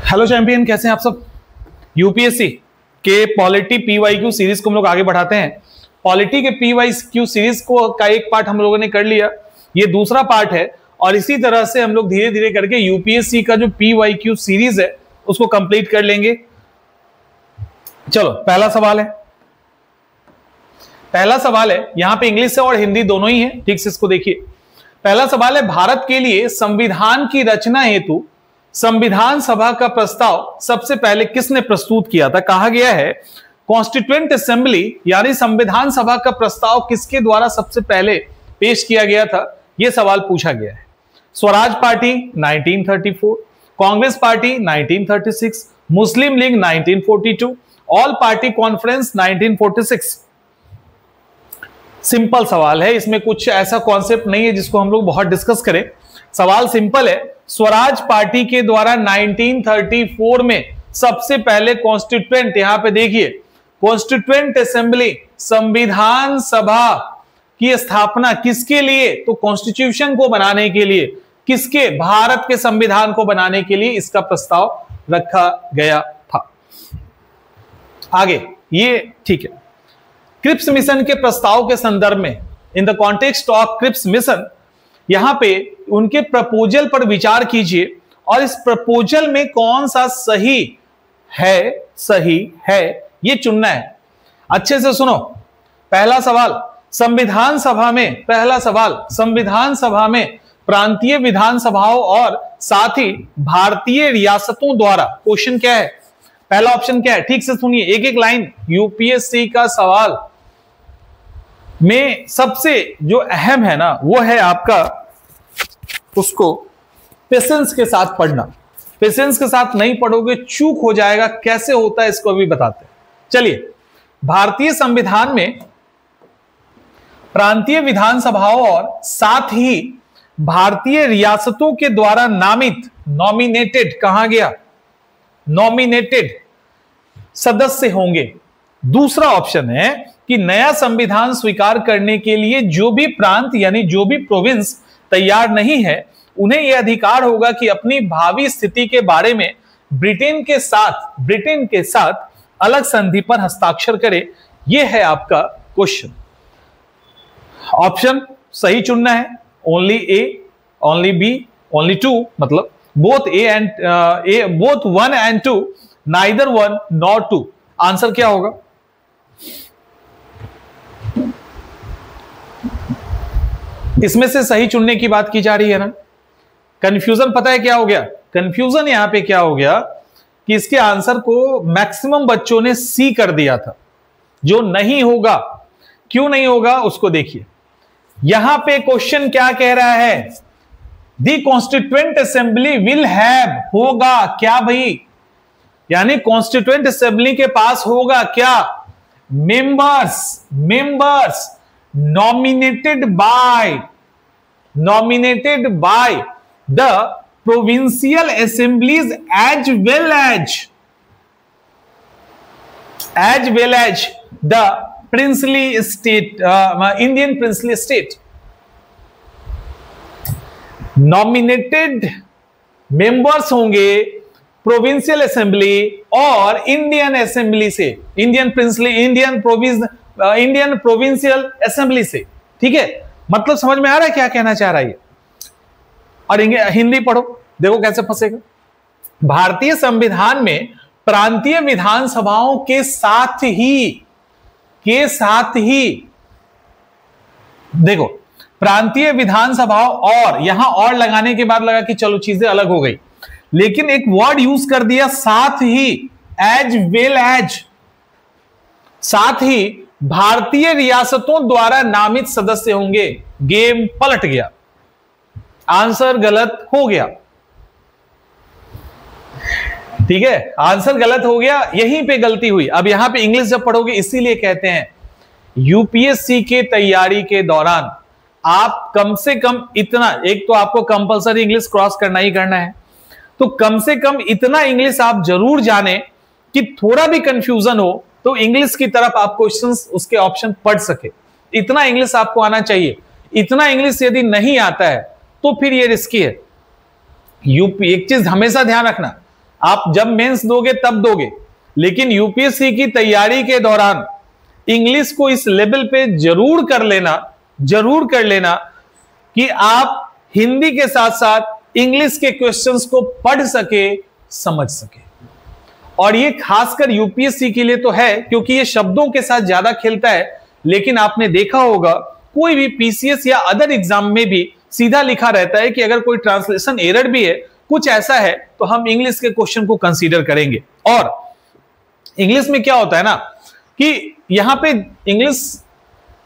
Hello champion, कैसे हैं आप सब। यूपीएससी के पॉलिटी पीवाईक्यू सीरीज को हम लोग आगे बढ़ाते हैं। पॉलिटी के पीवाईक्यू सीरीज को का एक पार्ट हम लोगों ने कर लिया, ये दूसरा पार्ट है और इसी तरह से हम लोग धीरे धीरे करके यूपीएससी का जो पीवाईक्यू सीरीज है उसको कंप्लीट कर लेंगे। चलो पहला सवाल है यहां पे इंग्लिश और हिंदी दोनों ही है, ठीक से इसको देखिए। पहला सवाल है, भारत के लिए संविधान की रचना हेतु संविधान सभा का प्रस्ताव सबसे पहले किसने प्रस्तुत किया था। कहा गया है कॉन्स्टिट्यूएंट असेंबली यानी संविधान सभा का प्रस्ताव किसके द्वारा सबसे पहले पेश किया गया था, यह सवाल पूछा गया है। Swaraj party 1934, Congress party 1936, Muslim league 1942, all party conference 1946। Simple सवाल है, इसमें कुछ ऐसा कॉन्सेप्ट नहीं है जिसको हम लोग बहुत डिस्कस करें। सवाल सिंपल है, स्वराज पार्टी के द्वारा 1934 में सबसे पहले कॉन्स्टिट्यूएंट, यहां पे देखिए कॉन्स्टिट्यूएंट असेंबली संविधान सभा की स्थापना किसके लिए, तो कॉन्स्टिट्यूशन को बनाने के लिए, किसके, भारत के संविधान को बनाने के लिए इसका प्रस्ताव रखा गया था। आगे ये ठीक है। क्रिप्स मिशन के प्रस्ताव के संदर्भ में, in the context of Cripps mission, यहां पे उनके प्रपोजल पर विचार कीजिए और इस प्रपोजल में कौन सा सही है ये चुनना है। अच्छे से सुनो। पहला सवाल, संविधान सभा में प्रांतीय विधानसभाओं और साथ ही भारतीय रियासतों द्वारा, क्वेश्चन क्या है, पहला ऑप्शन क्या है, ठीक से सुनिए, एक एक लाइन। यूपीएससी का सवाल में सबसे जो अहम है ना वो है आपका उसको पेशेंस के साथ पढ़ना। पेशेंस के साथ नहीं पढ़ोगे चूक हो जाएगा। कैसे होता है इसको अभी बताते हैं। चलिए, भारतीय संविधान में प्रांतीय विधानसभाओं और साथ ही भारतीय रियासतों के द्वारा नामित, नॉमिनेटेड, कहा गया नॉमिनेटेड सदस्य होंगे। दूसरा ऑप्शन है कि नया संविधान स्वीकार करने के लिए जो भी प्रांत यानी जो भी प्रोविंस तैयार नहीं है उन्हें यह अधिकार होगा कि अपनी भावी स्थिति के बारे में ब्रिटेन के साथ अलग संधि पर हस्ताक्षर करे। यह है आपका क्वेश्चन। ऑप्शन सही चुनना है, only A, only B, only two, मतलब both both 1 and 2, neither 1 nor 2। Answer क्या होगा? इसमें से सही चुनने की बात की जा रही है ना। कंफ्यूजन पता है क्या हो गया? कंफ्यूजन यहां पे क्या हो गया कि इसके आंसर को मैक्सिमम बच्चों ने सी कर दिया था, जो नहीं होगा। क्यों नहीं होगा उसको देखिए। यहां पे क्वेश्चन क्या कह रहा है, दी कॉन्स्टिट्यूएंट असेंबली विल हैव, होगा क्या भाई, यानी कॉन्स्टिट्यूएंट असेंबली के पास होगा क्या, members nominated by the provincial assemblies as well as the princely state, Indian princely state। nominated members होंगे प्रोविंशियल असेंबली और इंडियन असेंबली से, इंडियन प्रोविंशियल असेंबली से। ठीक है, मतलब समझ में आ रहा है क्या कहना चाह रहा है। और हिंदी पढ़ो, देखो कैसे फंसेगा। भारतीय संविधान में प्रांतीय विधानसभाओं के साथ ही देखो, प्रांतीय विधानसभाओं, और यहां और लगाने के बाद लगा कि चलो चीजें अलग हो गई, लेकिन एक वर्ड यूज कर दिया साथ ही, एज वेल एज, साथ ही भारतीय रियासतों द्वारा नामित सदस्य होंगे। गेम पलट गया, आंसर गलत हो गया। ठीक है, आंसर गलत हो गया, यहीं पे गलती हुई। अब यहां पे इंग्लिश जब पढ़ोगे, इसीलिए कहते हैं यूपीएससी के तैयारी के दौरान आप कम से कम इतना, एक तो आपको कंपलसरी इंग्लिश क्रॉस करना ही करना है, तो कम से कम इतना इंग्लिश आप जरूर जाने कि थोड़ा भी कंफ्यूजन हो तो इंग्लिश की तरफ आप क्वेश्चंस, उसके ऑप्शन पढ़ सके। इतना इंग्लिश आपको आना चाहिए। इतना इंग्लिश यदि नहीं आता है तो फिर ये रिस्की है। यूपी, एक चीज हमेशा ध्यान रखना, आप जब मेंस दोगे तब दोगे, लेकिन यूपीएससी की तैयारी के दौरान इंग्लिश को इस लेवल पे जरूर कर लेना कि आप हिंदी के साथ साथ इंग्लिश के क्वेश्चंस को पढ़ सके, समझ सके। और ये खासकर यूपीएससी के लिए तो है, क्योंकि ये शब्दों के साथ ज्यादा खेलता है। लेकिन आपने देखा होगा कोई भी पीसीएस या अदर एग्जाम में भी सीधा लिखा रहता है कि अगर कोई ट्रांसलेशन एरर भी है, कुछ ऐसा है, तो हम इंग्लिश के क्वेश्चन को कंसीडर करेंगे। और इंग्लिश में क्या होता है ना कि यहां पे इंग्लिश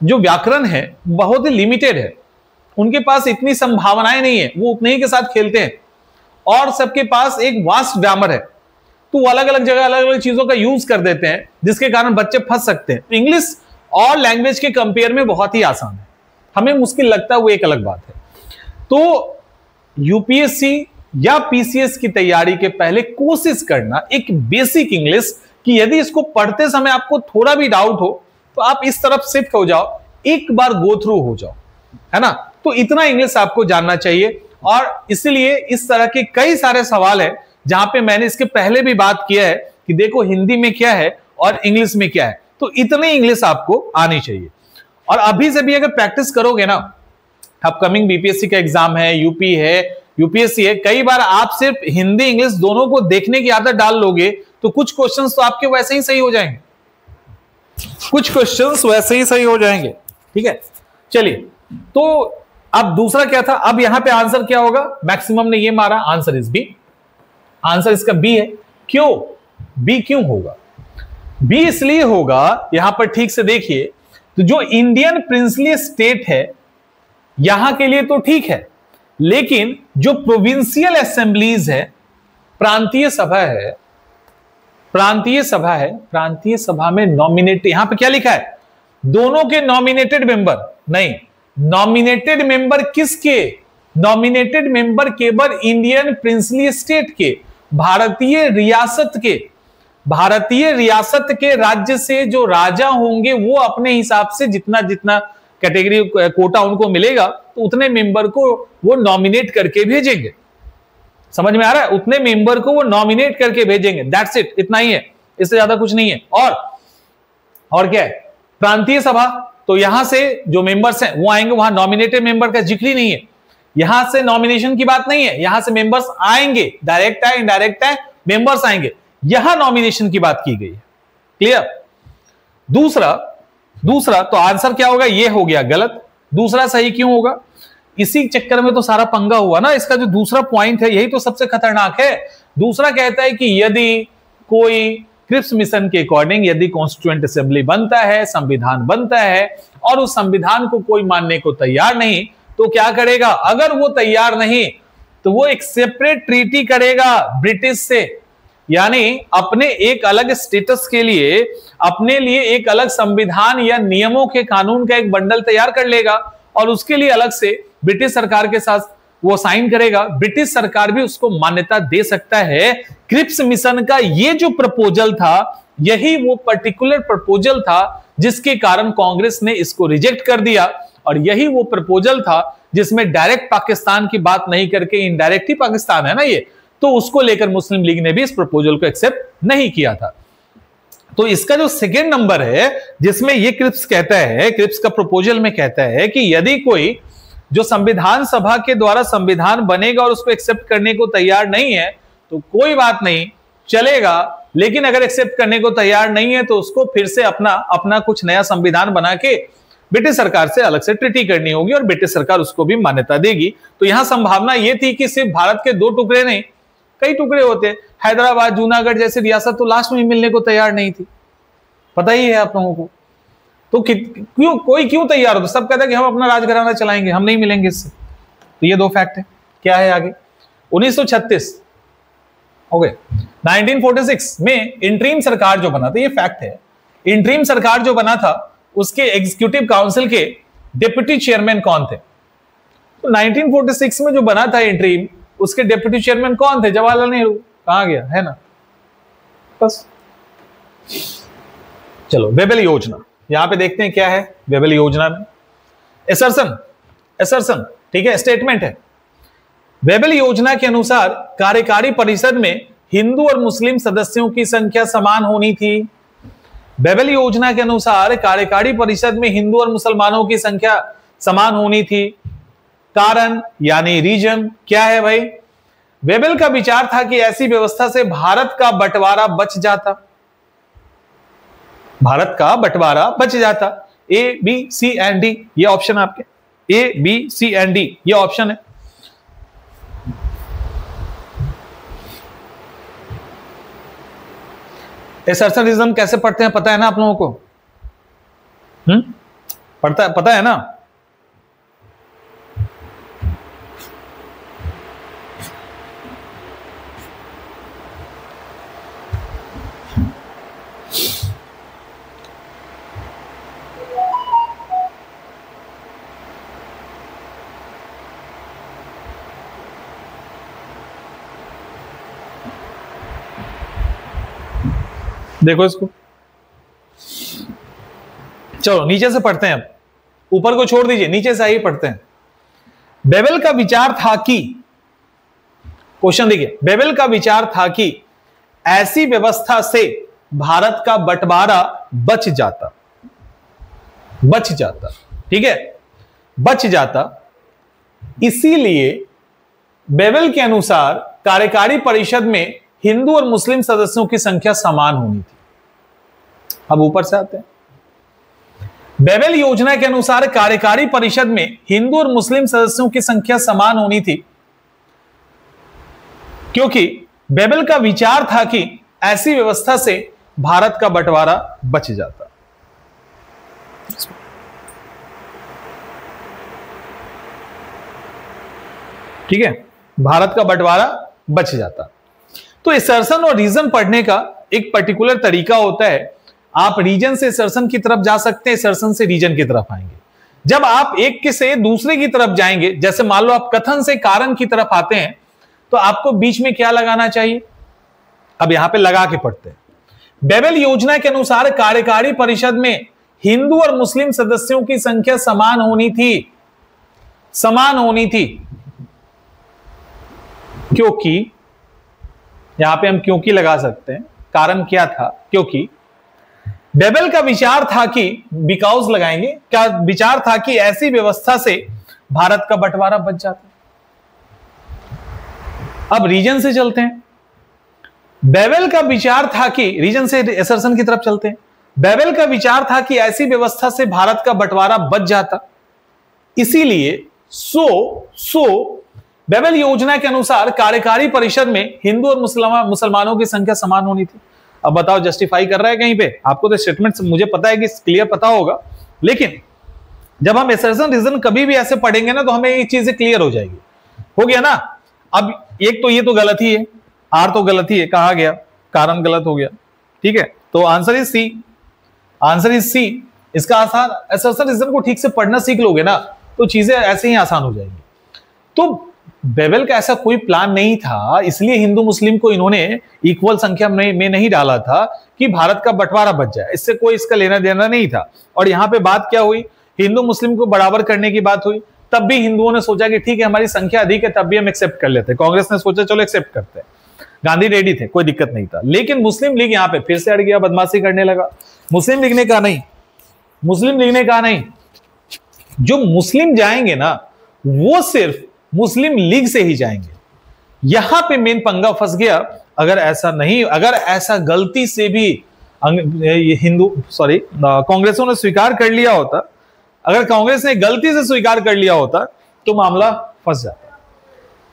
जो व्याकरण है बहुत ही लिमिटेड है, उनके पास इतनी संभावनाएं नहीं है, वो उतने ही के साथ खेलते हैं। और सबके पास एक वास्ट ग्रामर है, तो वो अलग अलग जगह अलग अलग चीजों का यूज कर देते हैं, जिसके कारण बच्चे फंस सकते हैं। इंग्लिश और लैंग्वेज के कंपेयर में बहुत ही आसान है, हमें मुश्किल लगता है वो एक अलग बात है। तो यूपीएससी या पीसीएस की तैयारी के पहले कोशिश करना एक बेसिक इंग्लिश कि यदि इसको पढ़ते समय आपको थोड़ा भी डाउट हो तो आप इस तरफ शिफ्ट हो जाओ, एक बार गो थ्रू हो जाओ, है ना। तो इतना इंग्लिश आपको जानना चाहिए। और इसलिए इस तरह के कई सारे सवाल है जहां पे मैंने इसके पहले भी बात किया है कि देखो हिंदी में क्या है और इंग्लिश में क्या है, तो इतनी इंग्लिश आपको आनी चाहिए। और अभी से भी अगर प्रैक्टिस करोगे ना, अपकमिंग बीपीएससी का एग्जाम है, यूपी है, यूपीएससी है, कई बार आप सिर्फ हिंदी इंग्लिश दोनों को देखने की आदत डाल लोगे तो कुछ क्वेश्चंस तो आपके वैसे ही सही हो जाएंगे, ठीक है। चलिए, तो अब दूसरा क्या था, अब यहां पे आंसर क्या होगा, मैक्सिमम ने ये मारा, आंसर इज बी, आंसर इसका बी है। क्यों बी क्यों होगा? बी इसलिए होगा, यहां पर ठीक से देखिए, तो जो इंडियन प्रिंसली स्टेट है यहां के लिए तो ठीक है, लेकिन जो प्रोविंशियल असेंबलीज है, प्रांतीय सभा में नॉमिनेट, यहां पे क्या लिखा है, दोनों के नॉमिनेटेड मेंबर नहीं, नॉमिनेटेड मेंबर किसके, नॉमिनेटेड मेंबर केवल इंडियन प्रिंसली स्टेट के, भारतीय रियासत के राज्य से जो राजा होंगे वो अपने हिसाब से जितना जितना कैटेगरी कोटा उनको मिलेगा तो उतने मेंबर को वो नॉमिनेट करके भेजेंगे। समझ में आ रहा है? उतने मेंबर को वो नॉमिनेट करके भेजेंगे, दैट्स इट, इतना ही है, इससे ज्यादा कुछ नहीं है। और क्या है, प्रांतीय सभा, तो यहां से जो मेंबर्स हैं वो आएंगे, वहां नॉमिनेटेड मेंबर का जिक्र ही नहीं है, यहां से नॉमिनेशन की बात नहीं है, यहां से मेंबर्स आएंगे, डायरेक्ट है इनडायरेक्ट है, मेंबर्स आएंगे, यहां नॉमिनेशन की बात की गई है। क्लियर? दूसरा तो आंसर क्या होगा, ये हो गया गलत, दूसरा सही क्यों होगा, इसी चक्कर में तो सारा पंगा हुआ ना। इसका जो दूसरा पॉइंट है यही तो सबसे खतरनाक है। दूसरा कहता है कि यदि कोई क्रिप्स मिशन के अकॉर्डिंग यदि कॉन्स्टिट्यूएंट असेंबली बनता है, संविधान बनता है, और उस संविधान को कोई मानने को तैयार नहीं, तो क्या करेगा, अगर वो तैयार नहीं तो वो एक सेपरेट ट्रीटी करेगा ब्रिटिश से, यानी अपने एक अलग स्टेटस के लिए, अपने लिए एक अलग संविधान या नियमों के कानून का एक बंडल तैयार कर लेगा, और उसके लिए अलग से ब्रिटिश सरकार के साथ वो साइन करेगा। ब्रिटिश सरकार भी उसको मान्यता दे सकता है। क्रिप्स मिशन का ये जो प्रपोजल था, यही वो पर्टिकुलर प्रपोजल था जिसके कारण कांग्रेस ने इसको रिजेक्ट कर दिया, और यही वो प्रपोजल था जिसमें डायरेक्ट पाकिस्तान की बात नहीं करके इनडायरेक्ट ही पाकिस्तान है ना ये, तो उसको लेकर मुस्लिम लीग ने भी इस प्रपोजल को एक्सेप्ट नहीं किया था। तो इसका जो सेकेंड नंबर है जिसमें ये क्रिप्स कहता है, क्रिप्स का प्रपोजल में कहता है कि यदि कोई जो संविधान सभा के द्वारा संविधान बनेगा और उसको एक्सेप्ट करने को तैयार नहीं है तो कोई बात नहीं, चलेगा, लेकिन अगर एक्सेप्ट करने को तैयार नहीं है तो उसको फिर से अपना कुछ नया संविधान बना के ब्रिटिश सरकार से अलग से ट्रीटी करनी होगी और ब्रिटिश सरकार उसको भी मान्यता देगी। तो यहां संभावना यह थी कि सिर्फ भारत के 2 टुकड़े नहीं, कई टुकड़े होते, हैदराबाद, जूनागढ़ जैसी रियासत तो लास्ट में मिलने को तैयार नहीं थी, पता ही है आप लोगों को। तो क्यों तैयार होता, सब कहता है कि हम अपना राजघराना चलाएंगे, हम नहीं मिलेंगे इससे। तो ये 2 फैक्ट है। क्या है आगे, 1936 हो गए, 1946 में इंटरिम सरकार जो बना था, ये फैक्ट है, इंटरिम सरकार जो बना था उसके एग्जीक्यूटिव काउंसिल के डिप्टी चेयरमैन कौन थे? तो 1946 में जो बना था इंटरिम, उसके डिप्टी चेयरमैन कौन थे? जवाहरलाल नेहरू। कहां गया, है ना, बस। चलो, वेबल योजना, यहां पे देखते हैं क्या है वेबल योजना में। एसर्सन, ठीक है, स्टेटमेंट है। वेबल योजना के अनुसार कार्यकारी परिषद में हिंदू और मुस्लिम सदस्यों की संख्या समान होनी थी। बेबल योजना के अनुसार कार्यकारी परिषद में हिंदू और मुसलमानों की संख्या समान होनी थी। कारण यानी रीजन क्या है भाई? बेबल का विचार था कि ऐसी व्यवस्था से भारत का बंटवारा बच जाता, भारत का बंटवारा बच जाता। A B C and D ये ऑप्शन आपके, A B C and D ये ऑप्शन है। एसर्शनिज्म कैसे पढ़ते हैं पता है ना आप लोगों को? पता है ना? देखो इसको, चलो नीचे से पढ़ते हैं। अब ऊपर को छोड़ दीजिए, नीचे से आइए पढ़ते हैं। बेबल का विचार था कि, क्वेश्चन देखिए, बेबल का विचार था कि ऐसी व्यवस्था से भारत का बंटवारा बच जाता, ठीक है, बच जाता। इसीलिए बेबल के अनुसार कार्यकारी परिषद में हिंदू और मुस्लिम सदस्यों की संख्या समान होनी थी। अब ऊपर से आते हैं। बेबल योजना के अनुसार कार्यकारी परिषद में हिंदू और मुस्लिम सदस्यों की संख्या समान होनी थी, क्योंकि बेबल का विचार था कि ऐसी व्यवस्था से भारत का बंटवारा बच जाता। ठीक है, भारत का बंटवारा बच जाता। तो असर्शन और रीजन पढ़ने का एक पर्टिकुलर तरीका होता है। आप रीजन से असर्शन की तरफ जा सकते हैं, असर्शन से रीजन की तरफ आएंगे। जब आप एक के से दूसरे की तरफ जाएंगे, जैसे मान लो आप कथन से कारण की तरफ आते हैं, तो आपको बीच में क्या लगाना चाहिए? अब यहां पे लगा के पढ़ते हैं। बेबल योजना के अनुसार कार्यकारी परिषद में हिंदू और मुस्लिम सदस्यों की संख्या समान होनी थी, समान होनी थी, क्योंकि यहां पे हम क्योंकि लगा सकते हैं। कारण क्या था? क्योंकि बेबल का विचार था कि, बिकॉज लगाएंगे, क्या विचार था कि ऐसी व्यवस्था से भारत का बंटवारा बच जाता। अब रीजन से चलते हैं। बेबल का विचार था कि, रीजन से असर्शन की तरफ चलते हैं। बेबल का विचार था कि ऐसी व्यवस्था से भारत का बंटवारा बच जाता, इसीलिए बेबल योजना के अनुसार कार्यकारी परिषद में हिंदू और मुसलमानों की संख्या समान होनी थी। अब बताओ, जस्टिफाई कर रहा है कहीं पे? आपको तो स्टेटमेंट मुझे पता है कि क्लियर पता होगा, लेकिन जब हम असर्शन रीजन कभी भी ऐसे पढ़ेंगे ना, तो हमें ये चीजें क्लियर हो जाएगी। हो गया ना? अब एक तो ये तो गलत ही है, आर तो गलत ही है, कहा गया, कारण गलत हो गया। ठीक है, तो answer is C, answer is C. इसका आसान, असर्शन रीजन को ठीक से पढ़ना सीख लोगे ना, तो चीजें ऐसे ही आसान हो जाएंगी। तो बेबल का ऐसा कोई प्लान नहीं था, इसलिए हिंदू मुस्लिम को इन्होंने इक्वल संख्या में नहीं डाला था कि भारत का बंटवारा बच जाए। इससे कोई इसका लेना देना नहीं था। और यहां पे बात क्या हुई? हिंदू मुस्लिम को बराबर करने की बात हुई। तब भी हिंदुओं ने सोचा कि ठीक है, हमारी संख्या अधिक है, तब भी हम एक्सेप्ट कर लेते हैं। कांग्रेस ने सोचा चलो एक्सेप्ट करते हैं, गांधी रेडी थे, कोई दिक्कत नहीं था। लेकिन मुस्लिम लीग यहां पे फिर से अड़ गया, बदमाशी करने लगा। मुस्लिम लीग ने कहा नहीं, मुस्लिम लीग ने कहा नहीं, जो मुस्लिम जाएंगे ना वो सिर्फ मुस्लिम लीग से ही जाएंगे। यहां पे मेन पंगा फंस गया। अगर ऐसा नहीं, अगर ऐसा गलती से भी कांग्रेसों ने स्वीकार कर लिया होता, अगर कांग्रेस ने गलती से स्वीकार कर लिया होता, तो मामला फंस जाता।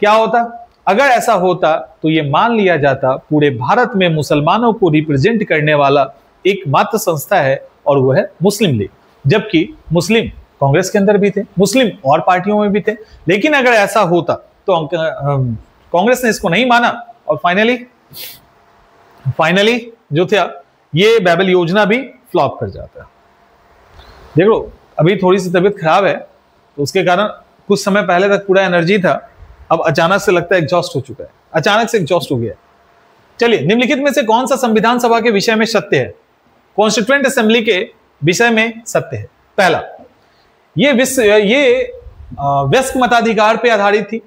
क्या होता? अगर ऐसा होता तो यह मान लिया जाता पूरे भारत में मुसलमानों को रिप्रेजेंट करने वाला एकमात्र संस्था है, और वो है मुस्लिम लीग। जबकि मुस्लिम कांग्रेस के अंदर भी थे, मुस्लिम और पार्टियों में भी थे। लेकिन अगर ऐसा होता तो कांग्रेस ने इसको नहीं माना, और फाइनली जो था ये बेबल योजना भी फ्लॉप कर जाता है। देखो, अभी थोड़ी सी तबीयत खराब है, तो उसके कारण कुछ समय पहले तक पूरा एनर्जी था, अब अचानक से लगता है एग्जॉस्ट हो चुका है, अचानक से एग्जॉस्ट हो गया। चलिए, निम्नलिखित में से कौन सा संविधान सभा के विषय में सत्य है? कॉन्स्टिट्यूएंट असेंबली के विषय में सत्य है। पहला, ये वयस्क मताधिकार पे आधारित थी,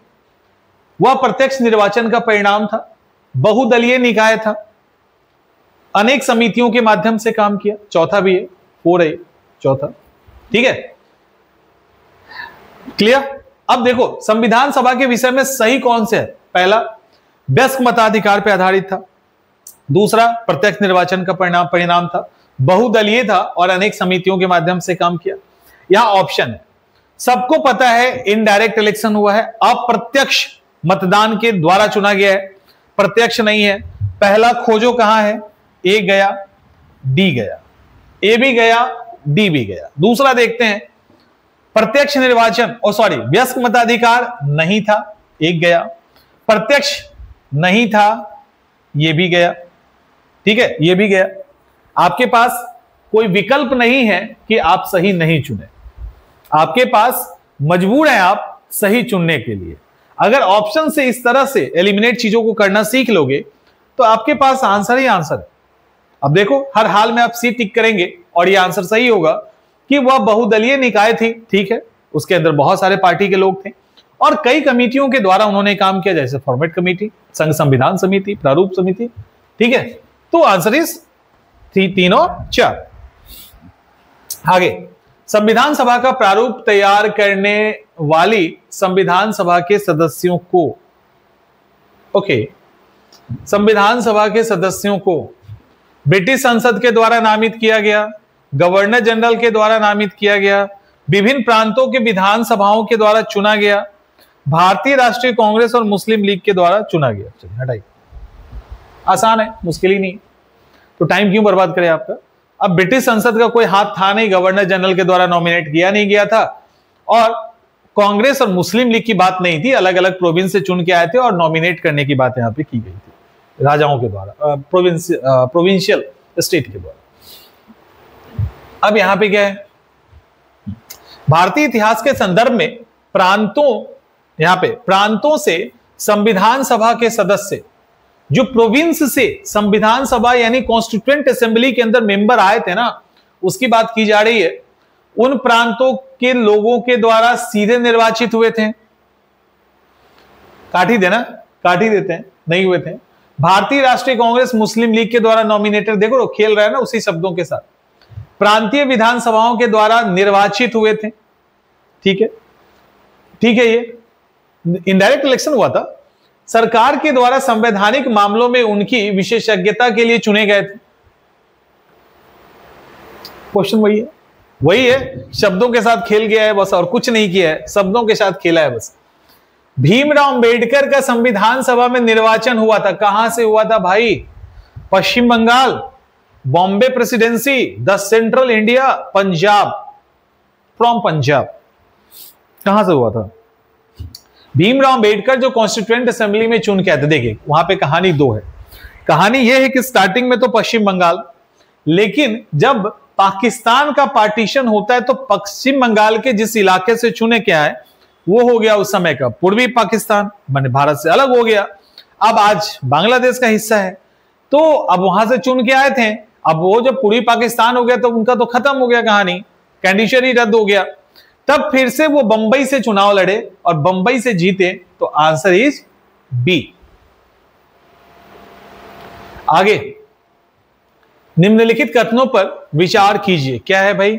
वह प्रत्यक्ष निर्वाचन का परिणाम था, बहुदलीय निकाय था, अनेक समितियों के माध्यम से काम किया, चौथा भी है, 4 है चौथा, ठीक है, क्लियर। अब देखो संविधान सभा के विषय में सही कौन से है? पहला व्यस्क मताधिकार पर आधारित था, दूसरा प्रत्यक्ष निर्वाचन का परिणाम था, बहुदलीय था और अनेक समितियों के माध्यम से काम किया। यहां ऑप्शन है, सबको पता है इनडायरेक्ट इलेक्शन हुआ है, अप्रत्यक्ष मतदान के द्वारा चुना गया है, प्रत्यक्ष नहीं है। पहला खोजो कहां है? ए गया, डी गया, ए भी गया, डी भी गया। दूसरा देखते हैं, प्रत्यक्ष निर्वाचन व्यस्क मताधिकार नहीं था, एक गया, प्रत्यक्ष नहीं था, ये भी गया, ठीक है, ये भी गया। आपके पास कोई विकल्प नहीं है कि आप सही नहीं चुने, आपके पास मजबूर हैं आप सही चुनने के लिए। अगर ऑप्शन से इस तरह से एलिमिनेट चीजों को करना सीख लोगे तो आपके पास आंसर ही आंसर है। अब देखो हर हाल में आप सी टिक करेंगे और ये आंसर सही होगा कि वह बहुदलीय निकाय थी, ठीक है, उसके अंदर बहुत सारे पार्टी के लोग थे और कई कमेटियों के द्वारा उन्होंने काम किया, जैसे फॉर्मेट कमेटी, संघ संविधान समिति, प्रारूप समिति, ठीक है। तो आंसर इज 3 और 4। आगे, संविधान सभा का प्रारूप तैयार करने वाली संविधान सभा के सदस्यों को, संविधान सभा के सदस्यों को ब्रिटिश संसद के द्वारा नामित किया गया, गवर्नर जनरल के द्वारा नामित किया गया, विभिन्न प्रांतों के विधानसभाओं के द्वारा चुना गया, भारतीय राष्ट्रीय कांग्रेस और मुस्लिम लीग के द्वारा चुना गया। चलिए हटाइए, आसान है, मुश्किल ही नहीं, तो टाइम क्यों बर्बाद करें आपका। अब ब्रिटिश संसद का कोई हाथ था नहीं, गवर्नर जनरल के द्वारा नॉमिनेट किया नहीं गया था और कांग्रेस और मुस्लिम लीग की बात नहीं थी, अलग अलग प्रोविंस से चुन के आए थे और नॉमिनेट करने की बात यहां पे की गई थी राजाओं के द्वारा, प्रोविंशियल स्टेट के द्वारा। अब यहां पे क्या है, भारतीय इतिहास के संदर्भ में प्रांतों, यहां पे प्रांतों से संविधान सभा के सदस्य जो प्रोविंस से संविधान सभा यानी कॉन्स्टिट्यूएंट असेंबली के अंदर मेंबर आए थे ना, उसकी बात की जा रही है। उन प्रांतों के लोगों के द्वारा सीधे निर्वाचित हुए थे, काट ही देना, काट ही देते हैं, नहीं हुए थे। भारतीय राष्ट्रीय कांग्रेस मुस्लिम लीग के द्वारा नॉमिनेटेड, देखो खेल रहा है ना उसी शब्दों के साथ, प्रांतीय विधानसभाओं के द्वारा निर्वाचित हुए थे, ठीक है, ठीक है। ये इनडायरेक्ट इलेक्शन हुआ था, सरकार के द्वारा संवैधानिक मामलों में उनकी विशेषज्ञता के लिए चुने गए थे। क्वेश्चन वही है, शब्दों के साथ खेल गया है बस, और कुछ नहीं किया है, शब्दों के साथ खेला है बस। भीमराव अंबेडकर का संविधान सभा में निर्वाचन हुआ था, कहां से हुआ था भाई? Paschim Bangal, Bombay presidency, the central India, Punjab, from Punjab. कहां से हुआ था? भीमराव अंबेडकर जो कॉन्स्टिट्यूएंट असेंबली में चुन के आए थे। देखिए वहां पे कहानी दो है। कहानी यह है कि स्टार्टिंग में तो पश्चिम बंगाल, लेकिन जब पाकिस्तान का पार्टीशन होता है तो पश्चिम बंगाल के जिस इलाके से चुने के आए वो हो गया उस समय का पूर्वी पाकिस्तान, माने भारत से अलग हो गया, अब आज बांग्लादेश का हिस्सा है। तो अब वहां से चुन के आए थे, अब वो जब पूर्वी पाकिस्तान हो गया तो उनका तो खत्म हो गया कहानी, कंडीशन ही रद्द हो गया। तब फिर से वो बंबई से चुनाव लड़े और बंबई से जीते, तो आंसर इज बी। आगे, निम्नलिखित कथनों पर विचार कीजिए। क्या है भाई?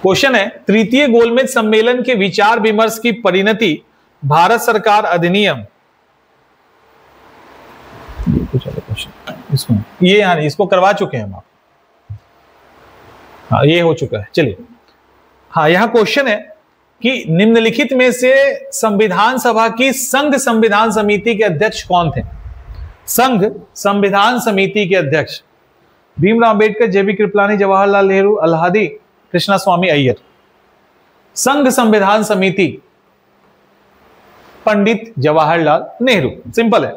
क्वेश्चन है, तृतीय गोलमेज सम्मेलन के विचार विमर्श की परिणति भारत सरकार अधिनियम, ये यानी इसको करवा चुके हैं हम, हाँ ये हो चुका है। चलिए, हाँ यहां क्वेश्चन है कि निम्नलिखित में से संविधान सभा की संघ संविधान समिति के अध्यक्ष कौन थे? संघ संविधान समिति के अध्यक्ष भीमराव अंबेडकर, जेबी कृपलानी, जवाहरलाल नेहरू, अल्हादी कृष्णा स्वामी अय्यर। संघ संविधान समिति पंडित जवाहरलाल नेहरू, सिंपल है।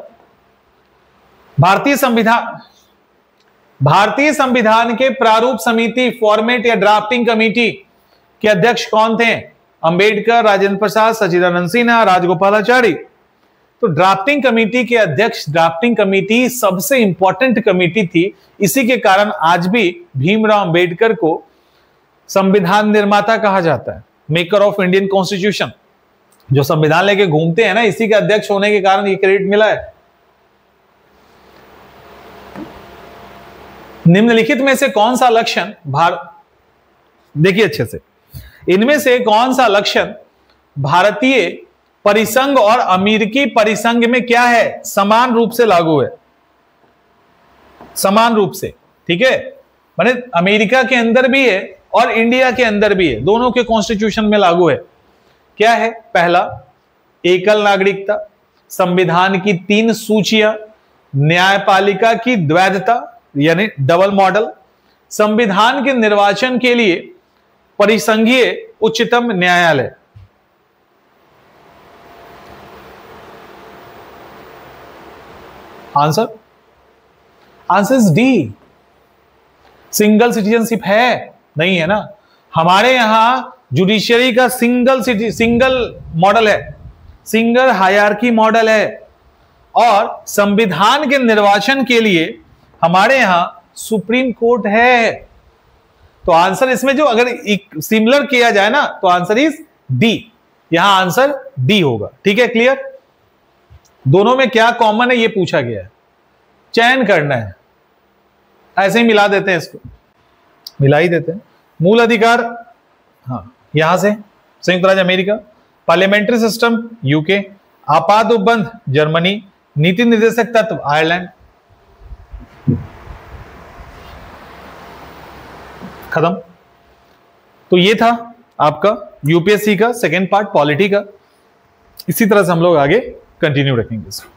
भारतीय संविधान के प्रारूप समिति, फॉर्मेट या ड्राफ्टिंग कमेटी के अध्यक्ष कौन थे? अंबेडकर, राजेंद्र प्रसाद, सच्चिदानंद सिन्हा, राजगोपालाचारी। तो ड्राफ्टिंग कमेटी के अध्यक्ष, ड्राफ्टिंग कमेटी सबसे इंपॉर्टेंट कमेटी थी, इसी के कारण आज भी भीमराव अंबेडकर को संविधान निर्माता कहा जाता है, मेकर ऑफ इंडियन कॉन्स्टिट्यूशन। जो संविधान लेके घूमते हैं ना, इसी के अध्यक्ष होने के कारण ये क्रेडिट मिला है। निम्नलिखित में से कौन सा लक्षण देखिए अच्छे से, इनमें से कौन सा लक्षण भारतीय परिसंघ और अमेरिकी परिसंघ में क्या है, समान रूप से लागू है? समान रूप से, ठीक है, माने अमेरिका के अंदर भी है और इंडिया के अंदर भी है, दोनों के कॉन्स्टिट्यूशन में लागू है। क्या है? पहला, एकल नागरिकता, संविधान की 3 सूचियां, न्यायपालिका की द्वैधता यानी डबल मॉडल, संविधान के निर्वाचन के लिए परिसंघीय उच्चतम न्यायालय। Answer is D. Single citizenship है? नहीं है ना, हमारे यहां जुडिशियरी का सिंगल मॉडल है, सिंगल हायरार्की मॉडल है, और संविधान के निर्वाचन के लिए हमारे यहां सुप्रीम कोर्ट है। तो आंसर इसमें जो अगर सिमिलर किया जाए ना तो आंसर इज डी, यहां आंसर डी होगा। ठीक है, क्लियर? दोनों में क्या कॉमन है ये पूछा गया है, चयन करना है, ऐसे ही मिला देते हैं, इसको मिला ही देते हैं। मूल अधिकार, हाँ, यहां से संयुक्त राज्य अमेरिका, पार्लियामेंट्री सिस्टम यूके, आपात उपबंध जर्मनी, नीति निर्देशक तत्व आयरलैंड। खत्म। तो ये था आपका यूपीएससी का सेकेंड पार्ट पॉलिटी का। इसी तरह से हम लोग आगे कंटिन्यू रखेंगे इसको।